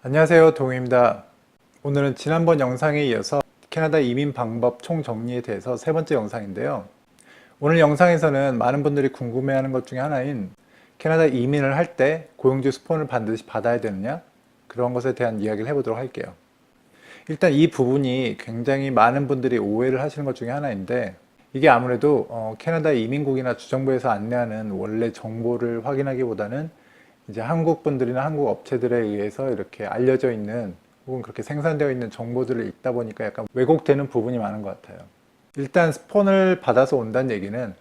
안녕하세요, 동우입니다. 오늘은 지난번 영상에 이어서 캐나다 이민 방법 총정리에 대해서 세 번째 영상인데요. 오늘 영상에서는 많은 분들이 궁금해하는 것 중에 하나인 캐나다 이민을 할 때 고용주 스폰을 반드시 받아야 되느냐? 그런 것에 대한 이야기를 해보도록 할게요. 일단 이 부분이 굉장히 많은 분들이 오해를 하시는 것 중에 하나인데, 이게 아무래도 캐나다 이민국이나 주정부에서 안내하는 원래 정보를 확인하기보다는 이제 한국 분들이나 한국 업체들에 의해서 이렇게 알려져 있는 혹은 그렇게 생산되어 있는 정보들을 읽다 보니까 약간 왜곡되는 부분이 많은 것 같아요. 일단 스폰을 받아서 온다는 얘기는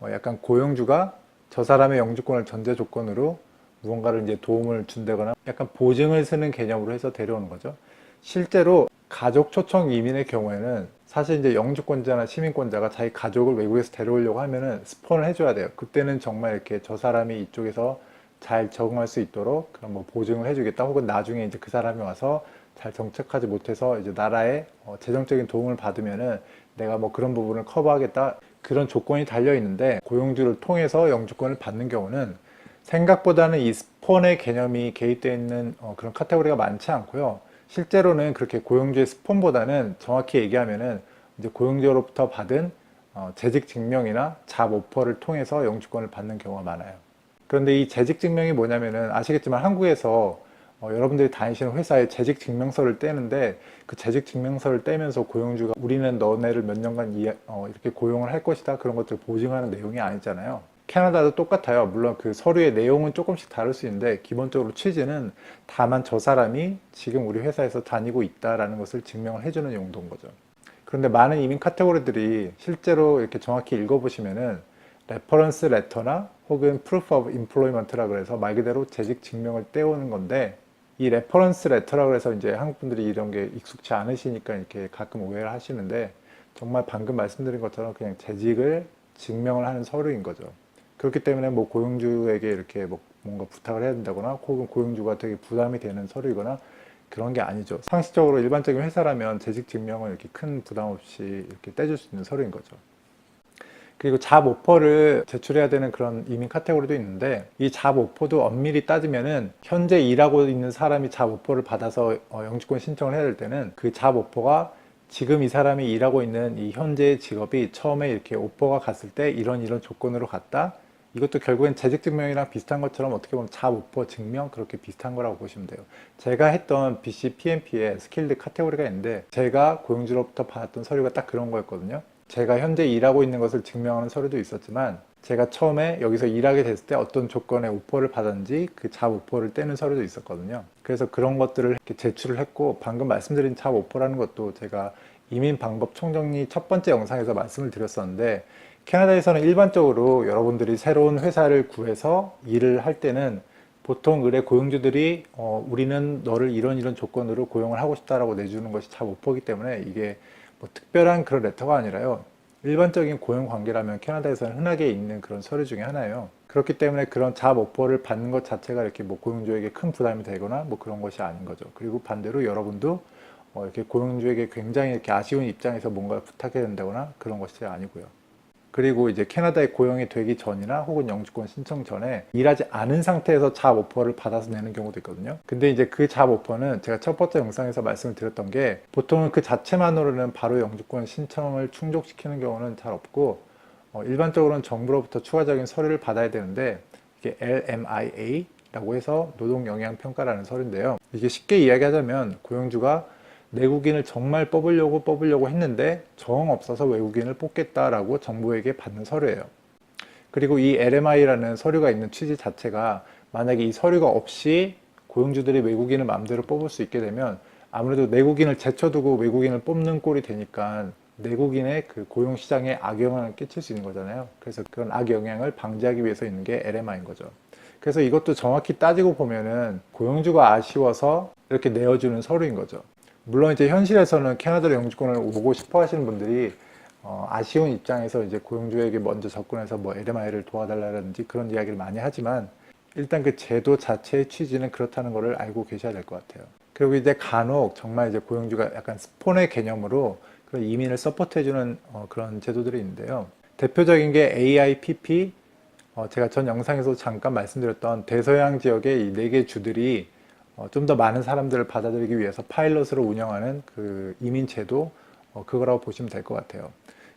약간 고용주가 저 사람의 영주권을 전제 조건으로 무언가를 이제 도움을 준다거나 약간 보증을 쓰는 개념으로 해서 데려오는 거죠. 실제로 가족 초청 이민의 경우에는 사실 이제 영주권자나 시민권자가 자기 가족을 외국에서 데려오려고 하면은 스폰을 해줘야 돼요. 그때는 정말 이렇게 저 사람이 이쪽에서 잘 적응할 수 있도록 그런 뭐 보증을 해주겠다, 혹은 나중에 이제 그 사람이 와서 잘 정착하지 못해서 이제 나라의 재정적인 도움을 받으면은 내가 뭐 그런 부분을 커버하겠다, 그런 조건이 달려 있는데, 고용주를 통해서 영주권을 받는 경우는 생각보다는 이 스폰의 개념이 개입되어 있는 그런 카테고리가 많지 않고요. 실제로는 그렇게 고용주의 스폰보다는 정확히 얘기하면은 이제 고용주로부터 받은 재직 증명이나 잡 오퍼를 통해서 영주권을 받는 경우가 많아요. 그런데 이 재직 증명이 뭐냐면은 아시겠지만 한국에서 여러분들이 다니시는 회사에 재직 증명서를 떼는데, 그 재직 증명서를 떼면서 고용주가 우리는 너네를 몇 년간 이렇게 고용을 할 것이다, 그런 것들을 보증하는 내용이 아니잖아요. 캐나다도 똑같아요. 물론 그 서류의 내용은 조금씩 다를 수 있는데 기본적으로 취지는 다만 저 사람이 지금 우리 회사에서 다니고 있다라는 것을 증명을 해주는 용도인 거죠. 그런데 많은 이민 카테고리들이 실제로 이렇게 정확히 읽어보시면은 레퍼런스 레터나 혹은 proof of employment라 그래서 말 그대로 재직 증명을 떼오는 건데, 이 레퍼런스 레터라 그래서 이제 한국 분들이 이런 게 익숙치 않으시니까 이렇게 가끔 오해를 하시는데, 정말 방금 말씀드린 것처럼 그냥 재직을 증명을 하는 서류인 거죠. 그렇기 때문에 뭐 고용주에게 이렇게 뭐 뭔가 부탁을 해야 된다거나 혹은 고용주가 되게 부담이 되는 서류이거나 그런 게 아니죠. 상식적으로 일반적인 회사라면 재직 증명을 이렇게 큰 부담 없이 이렇게 떼줄 수 있는 서류인 거죠. 그리고 잡 오퍼를 제출해야 되는 그런 이민 카테고리도 있는데, 이 잡 오퍼도 엄밀히 따지면은 현재 일하고 있는 사람이 잡 오퍼를 받아서 영주권 신청을 해야 될 때는 그 잡 오퍼가 지금 이 사람이 일하고 있는 이 현재의 직업이 처음에 이렇게 오퍼가 갔을 때 이런 조건으로 갔다, 이것도 결국엔 재직증명이랑 비슷한 것처럼 어떻게 보면 잡 오퍼 증명, 그렇게 비슷한 거라고 보시면 돼요. 제가 했던 BC PMP에 스킬드 카테고리가 있는데, 제가 고용주로부터 받았던 서류가 딱 그런 거였거든요. 제가 현재 일하고 있는 것을 증명하는 서류도 있었지만, 제가 처음에 여기서 일하게 됐을 때 어떤 조건의 오퍼를 받았는지 그 잡 오퍼를 떼는 서류도 있었거든요. 그래서 그런 것들을 이렇게 제출을 했고, 방금 말씀드린 잡 오퍼라는 것도 제가 이민 방법 총정리 첫 번째 영상에서 말씀을 드렸었는데, 캐나다에서는 일반적으로 여러분들이 새로운 회사를 구해서 일을 할 때는 보통 의뢰 고용주들이 우리는 너를 이런 조건으로 고용을 하고 싶다라고 내주는 것이 잡 오퍼이기 때문에, 이게 뭐 특별한 그런 레터가 아니라요, 일반적인 고용 관계라면 캐나다에서는 흔하게 있는 그런 서류 중에 하나예요. 그렇기 때문에 그런 잡 오퍼를 받는 것 자체가 이렇게 뭐 고용주에게 큰 부담이 되거나 뭐 그런 것이 아닌 거죠. 그리고 반대로 여러분도 이렇게 고용주에게 굉장히 이렇게 아쉬운 입장에서 뭔가 부탁해야 된다거나 그런 것이 아니고요. 그리고 이제 캐나다에 고용이 되기 전이나 혹은 영주권 신청 전에 일하지 않은 상태에서 잡 오퍼를 받아서 내는 경우도 있거든요. 근데 이제 그 잡 오퍼는 제가 첫 번째 영상에서 말씀을 드렸던 게, 보통은 그 자체만으로는 바로 영주권 신청을 충족시키는 경우는 잘 없고, 일반적으로는 정부로부터 추가적인 서류를 받아야 되는데, 이게 LMIA라고 해서 노동영향평가라는 서류인데요. 이게 쉽게 이야기하자면 고용주가 내국인을 정말 뽑으려고 했는데 정 없어서 외국인을 뽑겠다라고 정부에게 받는 서류예요. 그리고 이 LMI라는 서류가 있는 취지 자체가, 만약에 이 서류가 없이 고용주들이 외국인을 마음대로 뽑을 수 있게 되면 아무래도 내국인을 제쳐두고 외국인을 뽑는 꼴이 되니까 내국인의 그 고용 시장에 악영향을 끼칠 수 있는 거잖아요. 그래서 그런 악영향을 방지하기 위해서 있는 게 LMI인 거죠. 그래서 이것도 정확히 따지고 보면은 고용주가 아쉬워서 이렇게 내어주는 서류인 거죠. 물론 이제 현실에서는 캐나다로 영주권을 오고 싶어 하시는 분들이 아쉬운 입장에서 이제 고용주에게 먼저 접근해서 뭐 LMI를 도와달라든지 그런 이야기를 많이 하지만, 일단 그 제도 자체의 취지는 그렇다는 것을 알고 계셔야 될 것 같아요. 그리고 이제 간혹 정말 이제 고용주가 약간 스폰의 개념으로 그런 이민을 서포트해주는 그런 제도들이 있는데요. 대표적인 게 AIPP, 제가 전 영상에서 잠깐 말씀드렸던 대서양 지역의 이 4개 주들이 좀 더 많은 사람들을 받아들이기 위해서 파일럿으로 운영하는 그 이민 제도, 그거라고 보시면 될 것 같아요.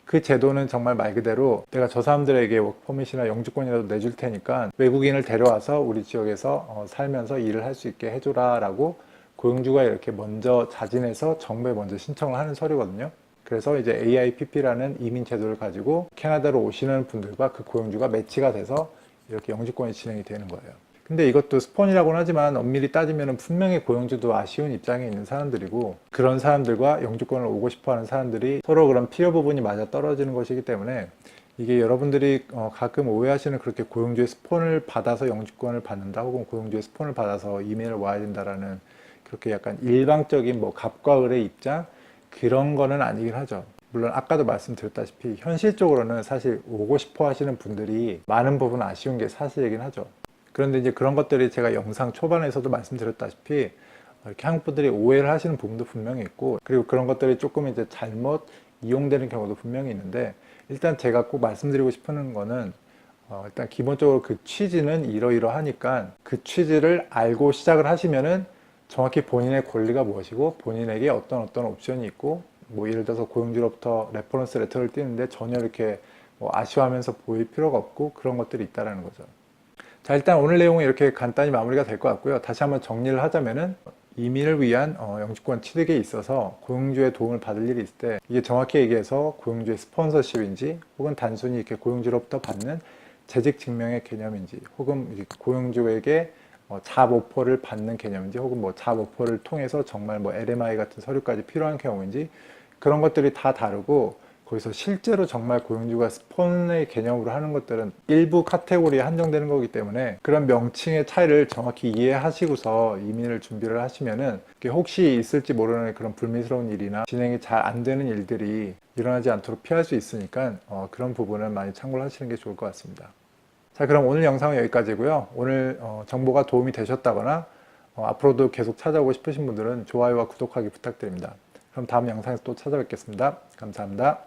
그 제도는 정말 말 그대로 내가 저 사람들에게 워크퍼밋이나 영주권이라도 내줄 테니까 외국인을 데려와서 우리 지역에서 살면서 일을 할 수 있게 해줘라 라고 고용주가 이렇게 먼저 자진해서 정부에 먼저 신청을 하는 서류거든요. 그래서 이제 AIPP라는 이민 제도를 가지고 캐나다로 오시는 분들과 그 고용주가 매치가 돼서 이렇게 영주권이 진행이 되는 거예요. 근데 이것도 스폰이라고는 하지만 엄밀히 따지면 분명히 고용주도 아쉬운 입장에 있는 사람들이고, 그런 사람들과 영주권을 오고 싶어 하는 사람들이 서로 그런 필요 부분이 맞아 떨어지는 것이기 때문에, 이게 여러분들이 가끔 오해하시는 그렇게 고용주의 스폰을 받아서 영주권을 받는다, 혹은 고용주의 스폰을 받아서 이민을 와야 된다라는 그렇게 약간 일방적인 뭐 갑과 을의 입장, 그런 거는 아니긴 하죠. 물론 아까도 말씀드렸다시피 현실적으로는 사실 오고 싶어 하시는 분들이 많은 부분 아쉬운 게 사실이긴 하죠. 그런데 이제 그런 것들이 제가 영상 초반에서도 말씀드렸다시피 이렇게 한국 분들이 오해를 하시는 부분도 분명히 있고, 그리고 그런 것들이 조금 이제 잘못 이용되는 경우도 분명히 있는데, 일단 제가 꼭 말씀드리고 싶은 거는 일단 기본적으로 그 취지는 이러이러하니까 그 취지를 알고 시작을 하시면은 정확히 본인의 권리가 무엇이고 본인에게 어떤 옵션이 있고, 뭐 예를 들어서 고용주로부터 레퍼런스 레터를 띄는데 전혀 이렇게 뭐 아쉬워하면서 보일 필요가 없고, 그런 것들이 있다라는 거죠. 자, 일단 오늘 내용은 이렇게 간단히 마무리가 될 것 같고요. 다시 한번 정리를 하자면은, 이민을 위한 영주권 취득에 있어서 고용주의 도움을 받을 일이 있을 때, 이게 정확히 얘기해서 고용주의 스폰서십인지, 혹은 단순히 이렇게 고용주로부터 받는 재직 증명의 개념인지, 혹은 고용주에게 잡 오퍼를 받는 개념인지, 혹은 뭐 잡 오퍼를 통해서 정말 뭐 LMI 같은 서류까지 필요한 경우인지, 그런 것들이 다 다르고, 거기서 실제로 정말 고용주가 스폰의 개념으로 하는 것들은 일부 카테고리에 한정되는 거기 때문에, 그런 명칭의 차이를 정확히 이해하시고서 이민을 준비를 하시면은 혹시 있을지 모르는 그런 불미스러운 일이나 진행이 잘 안 되는 일들이 일어나지 않도록 피할 수 있으니까 그런 부분은 많이 참고를 하시는 게 좋을 것 같습니다. 자, 그럼 오늘 영상은 여기까지고요. 오늘 정보가 도움이 되셨다거나 앞으로도 계속 찾아오고 싶으신 분들은 좋아요와 구독하기 부탁드립니다. 그럼 다음 영상에서 또 찾아뵙겠습니다. 감사합니다.